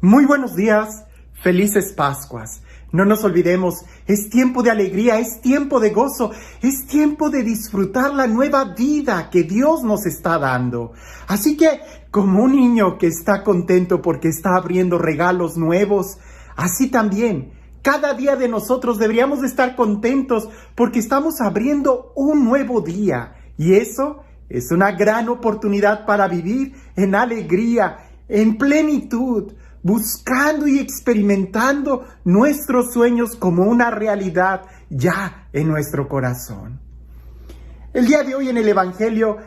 Muy buenos días, felices Pascuas. No nos olvidemos, es tiempo de alegría, es tiempo de gozo, es tiempo de disfrutar la nueva vida que Dios nos está dando. Así que, como un niño que está contento porque está abriendo regalos nuevos, así también, cada día de nosotros deberíamos de estar contentos porque estamos abriendo un nuevo día. Y eso es una gran oportunidad para vivir en alegría, en plenitud, buscando y experimentando nuestros sueños como una realidad ya en nuestro corazón. El día de hoy en el Evangelio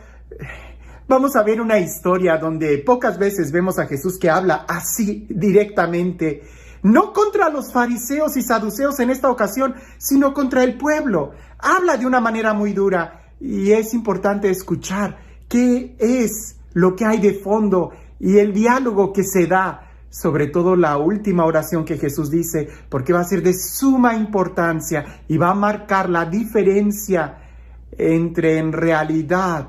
vamos a ver una historia donde pocas veces vemos a Jesús que habla así directamente, no contra los fariseos y saduceos en esta ocasión, sino contra el pueblo. Habla de una manera muy dura y es importante escuchar qué es lo que hay de fondo y el diálogo que se da. Sobre todo la última oración que Jesús dice, porque va a ser de suma importancia y va a marcar la diferencia entre en realidad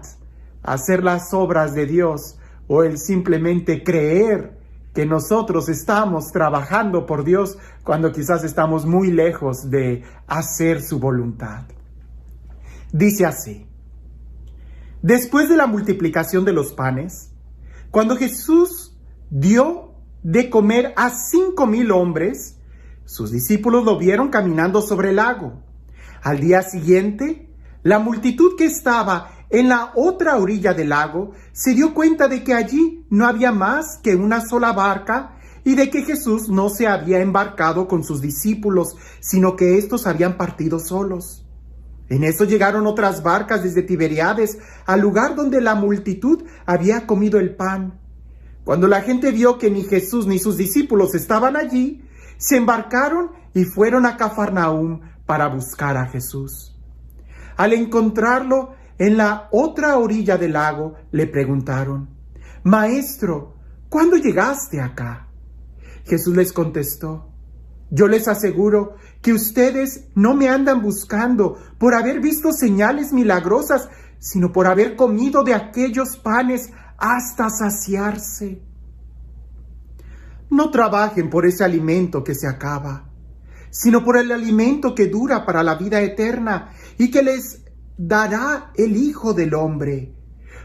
hacer las obras de Dios o el simplemente creer que nosotros estamos trabajando por Dios cuando quizás estamos muy lejos de hacer su voluntad. Dice así: después de la multiplicación de los panes, cuando Jesús dio de comer a 5,000 hombres, sus discípulos lo vieron caminando sobre el lago. Al día siguiente, la multitud que estaba en la otra orilla del lago se dio cuenta de que allí no había más que una sola barca y de que Jesús no se había embarcado con sus discípulos, sino que éstos habían partido solos. En eso llegaron otras barcas desde Tiberíades al lugar donde la multitud había comido el pan. Cuando la gente vio que ni Jesús ni sus discípulos estaban allí, se embarcaron y fueron a Cafarnaúm para buscar a Jesús. Al encontrarlo en la otra orilla del lago, le preguntaron: «Maestro, ¿cuándo llegaste acá?» Jesús les contestó: «Yo les aseguro que ustedes no me andan buscando por haber visto señales milagrosas, sino por haber comido de aquellos panes hasta saciarse. No trabajen por ese alimento que se acaba, sino por el alimento que dura para la vida eterna y que les dará el Hijo del Hombre,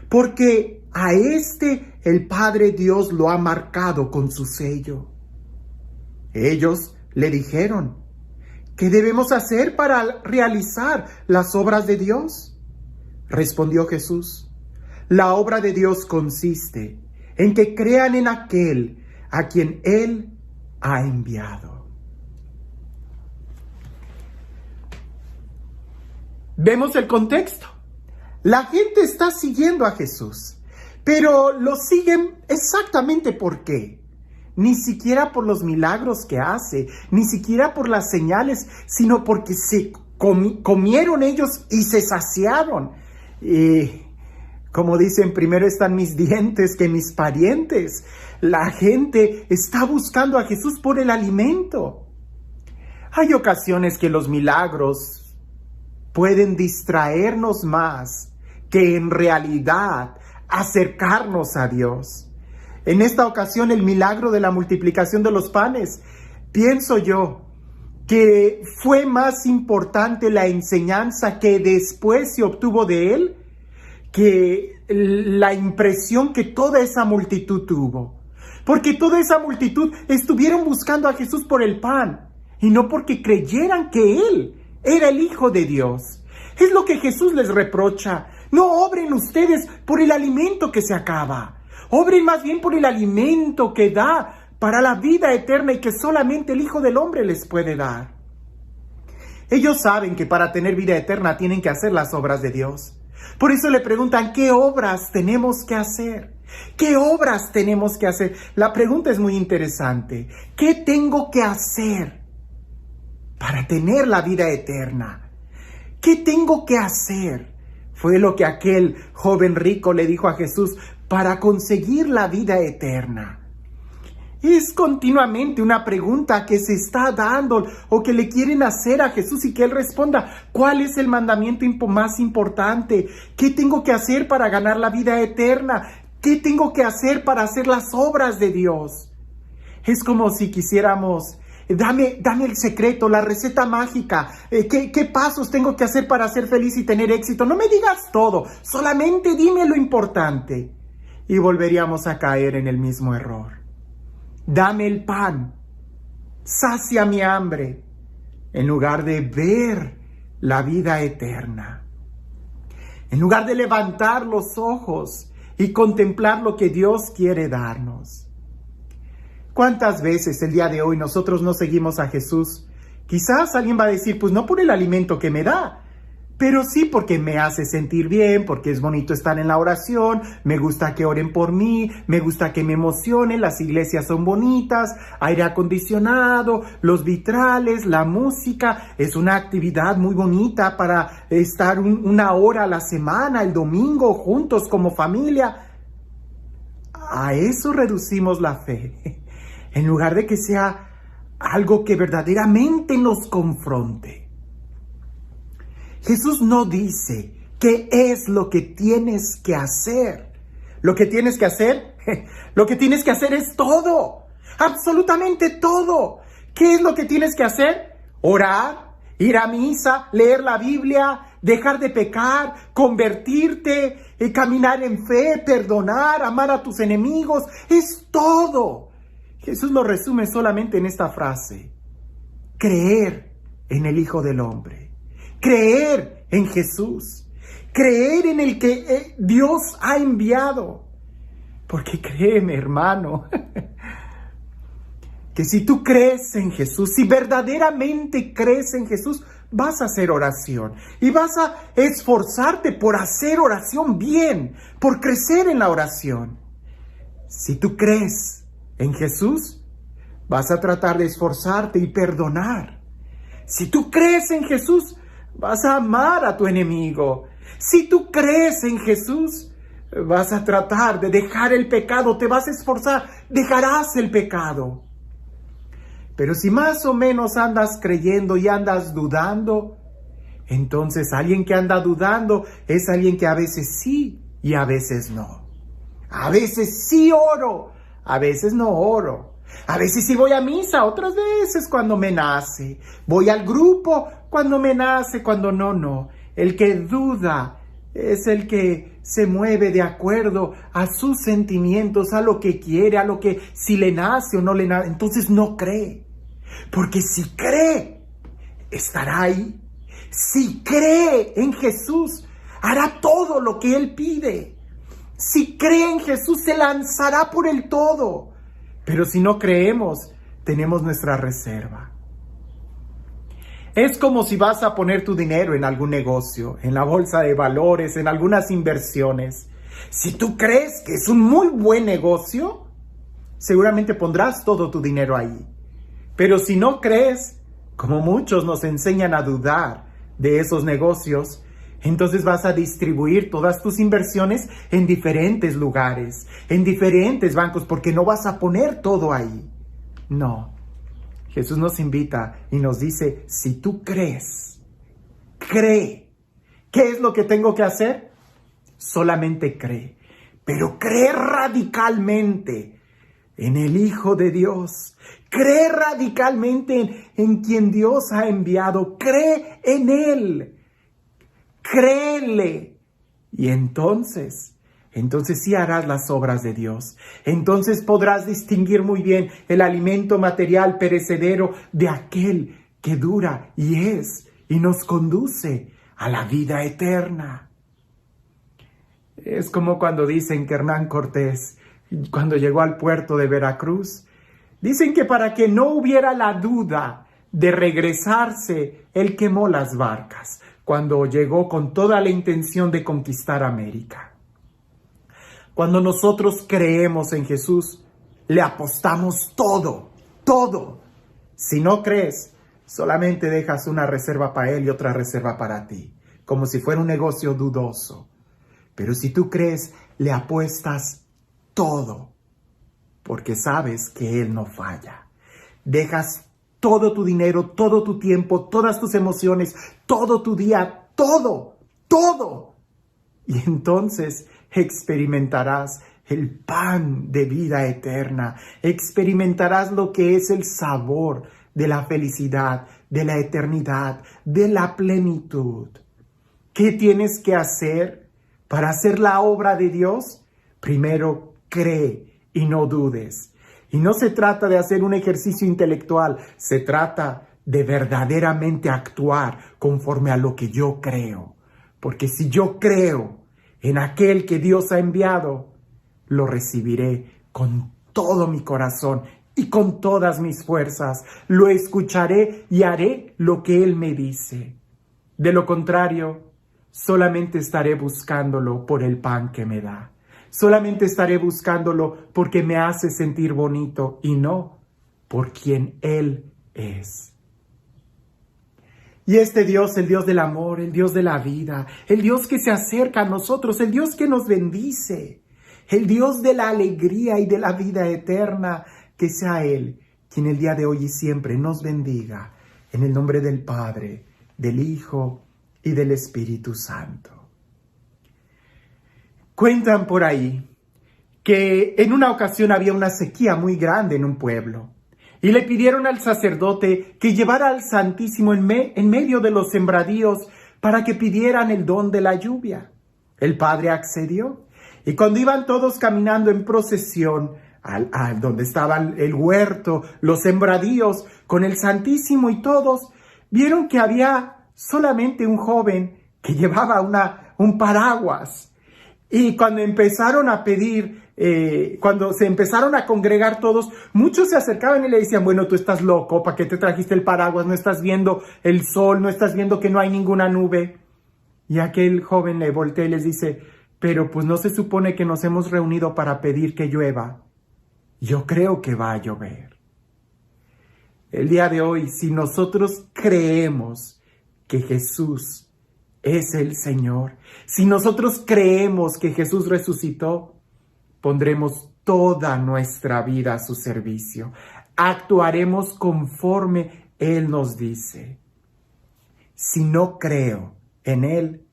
porque a este el Padre Dios lo ha marcado con su sello». Ellos le dijeron: «¿Qué debemos hacer para realizar las obras de Dios?». Respondió Jesús: «La obra de Dios consiste en que crean en aquel a quien Él ha enviado». Vemos el contexto. La gente está siguiendo a Jesús, pero lo siguen exactamente ¿por qué? Ni siquiera por los milagros que hace, ni siquiera por las señales, sino porque se comieron ellos y se saciaron. Y como dicen, primero están mis dientes que mis parientes. La gente está buscando a Jesús por el alimento. Hay ocasiones que los milagros pueden distraernos más que en realidad acercarnos a Dios. En esta ocasión, el milagro de la multiplicación de los panes, pienso yo que fue más importante la enseñanza que después se obtuvo de él que la impresión que toda esa multitud tuvo. Porque toda esa multitud estuvieron buscando a Jesús por el pan y no porque creyeran que Él era el Hijo de Dios. Es lo que Jesús les reprocha. No obren ustedes por el alimento que se acaba. Obren más bien por el alimento que da para la vida eterna y que solamente el Hijo del Hombre les puede dar. Ellos saben que para tener vida eterna tienen que hacer las obras de Dios. Por eso le preguntan: ¿qué obras tenemos que hacer? ¿Qué obras tenemos que hacer? La pregunta es muy interesante. ¿Qué tengo que hacer para tener la vida eterna? ¿Qué tengo que hacer? Fue lo que aquel joven rico le dijo a Jesús para conseguir la vida eterna. Es continuamente una pregunta que se está dando o que le quieren hacer a Jesús y que Él responda: ¿cuál es el mandamiento más importante? ¿Qué tengo que hacer para ganar la vida eterna? ¿Qué tengo que hacer para hacer las obras de Dios? Es como si quisiéramos, dame el secreto, la receta mágica, ¿qué pasos tengo que hacer para ser feliz y tener éxito? No me digas todo, solamente dime lo importante. Y volveríamos a caer en el mismo error. Dame el pan, sacia mi hambre, en lugar de ver la vida eterna. En lugar de levantar los ojos y contemplar lo que Dios quiere darnos. ¿Cuántas veces el día de hoy nosotros no seguimos a Jesús? Quizás alguien va a decir, pues no por el alimento que me da, pero sí porque me hace sentir bien, porque es bonito estar en la oración, me gusta que oren por mí, me gusta que me emocionen, las iglesias son bonitas, aire acondicionado, los vitrales, la música, es una actividad muy bonita para estar una hora a la semana, el domingo, juntos como familia. A eso reducimos la fe, en lugar de que sea algo que verdaderamente nos confronte. Jesús no dice qué es lo que tienes que hacer. Lo que tienes que hacer, lo que tienes que hacer es todo, absolutamente todo. ¿Qué es lo que tienes que hacer? Orar, ir a misa, leer la Biblia, dejar de pecar, convertirte, caminar en fe, perdonar, amar a tus enemigos. Es todo. Jesús lo resume solamente en esta frase: creer en el Hijo del Hombre. Creer en Jesús, creer en el que Dios ha enviado. Porque créeme, hermano, que si tú crees en Jesús, si verdaderamente crees en Jesús, vas a hacer oración y vas a esforzarte por hacer oración bien, por crecer en la oración. Si tú crees en Jesús, vas a tratar de esforzarte y perdonar. Si tú crees en Jesús, vas a amar a tu enemigo. Si tú crees en Jesús, vas a tratar de dejar el pecado, te vas a esforzar, dejarás el pecado. Pero si más o menos andas creyendo y andas dudando, entonces alguien que anda dudando es alguien que a veces sí y a veces no. A veces sí oro, a veces no oro. A veces sí voy a misa, otras veces cuando me nace. Voy al grupo cuando me nace, cuando no. El que duda es el que se mueve de acuerdo a sus sentimientos, a lo que quiere, a lo que si le nace o no le nace. Entonces no cree. Porque si cree, estará ahí. Si cree en Jesús, hará todo lo que Él pide. Si cree en Jesús, se lanzará por el todo. Pero si no creemos, tenemos nuestra reserva. Es como si vas a poner tu dinero en algún negocio, en la bolsa de valores, en algunas inversiones. Si tú crees que es un muy buen negocio, seguramente pondrás todo tu dinero ahí. Pero si no crees, como muchos nos enseñan a dudar de esos negocios, entonces vas a distribuir todas tus inversiones en diferentes lugares, en diferentes bancos, porque no vas a poner todo ahí. No. Jesús nos invita y nos dice, si tú crees, cree. ¿Qué es lo que tengo que hacer? Solamente cree. Pero cree radicalmente en el Hijo de Dios. Cree radicalmente en quien Dios ha enviado. Cree en Él. Créele. Y entonces sí harás las obras de Dios. Entonces podrás distinguir muy bien el alimento material perecedero de aquel que dura y nos conduce a la vida eterna. Es como cuando dicen que Hernán Cortés, cuando llegó al puerto de Veracruz, dicen que para que no hubiera la duda de regresarse, él quemó las barcas cuando llegó con toda la intención de conquistar América. Cuando nosotros creemos en Jesús, le apostamos todo. Si no crees, solamente dejas una reserva para Él y otra reserva para ti, como si fuera un negocio dudoso. Pero si tú crees, le apuestas todo, porque sabes que Él no falla. Dejas todo tu dinero, todo tu tiempo, todas tus emociones, todo tu día, todo. Y entonces experimentarás el pan de vida eterna. Experimentarás lo que es el sabor de la felicidad, de la eternidad, de la plenitud. ¿Qué tienes que hacer para hacer la obra de Dios? Primero, cree y no dudes. Y no se trata de hacer un ejercicio intelectual, se trata de verdaderamente actuar conforme a lo que yo creo. Porque si yo creo en aquel que Dios ha enviado, lo recibiré con todo mi corazón y con todas mis fuerzas. Lo escucharé y haré lo que Él me dice. De lo contrario, solamente estaré buscándolo por el pan que me da. Solamente estaré buscándolo porque me hace sentir bonito y no por quien Él es. Y este Dios, el Dios del amor, el Dios de la vida, el Dios que se acerca a nosotros, el Dios que nos bendice, el Dios de la alegría y de la vida eterna, que sea Él quien el día de hoy y siempre nos bendiga. En el nombre del Padre, del Hijo y del Espíritu Santo. Cuentan por ahí que en una ocasión había una sequía muy grande en un pueblo y le pidieron al sacerdote que llevara al Santísimo en medio de los sembradíos para que pidieran el don de la lluvia. El padre accedió y cuando iban todos caminando en procesión a donde estaban el huerto, los sembradíos con el Santísimo y todos, vieron que había solamente un joven que llevaba un paraguas. Y cuando empezaron a pedir, cuando se empezaron a congregar todos, muchos se acercaban y le decían, bueno, tú estás loco, ¿para qué te trajiste el paraguas? No estás viendo el sol, no estás viendo que no hay ninguna nube. Y aquel joven le voltea y les dice, pero pues no se supone que nos hemos reunido para pedir que llueva. Yo creo que va a llover. El día de hoy, si nosotros creemos que Jesús es el Señor, si nosotros creemos que Jesús resucitó, pondremos toda nuestra vida a su servicio. Actuaremos conforme Él nos dice. Si no creo en Él,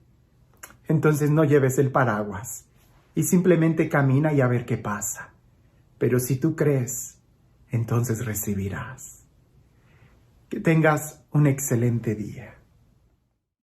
entonces no lleves el paraguas y simplemente camina y a ver qué pasa. Pero si tú crees, entonces recibirás. Que tengas un excelente día.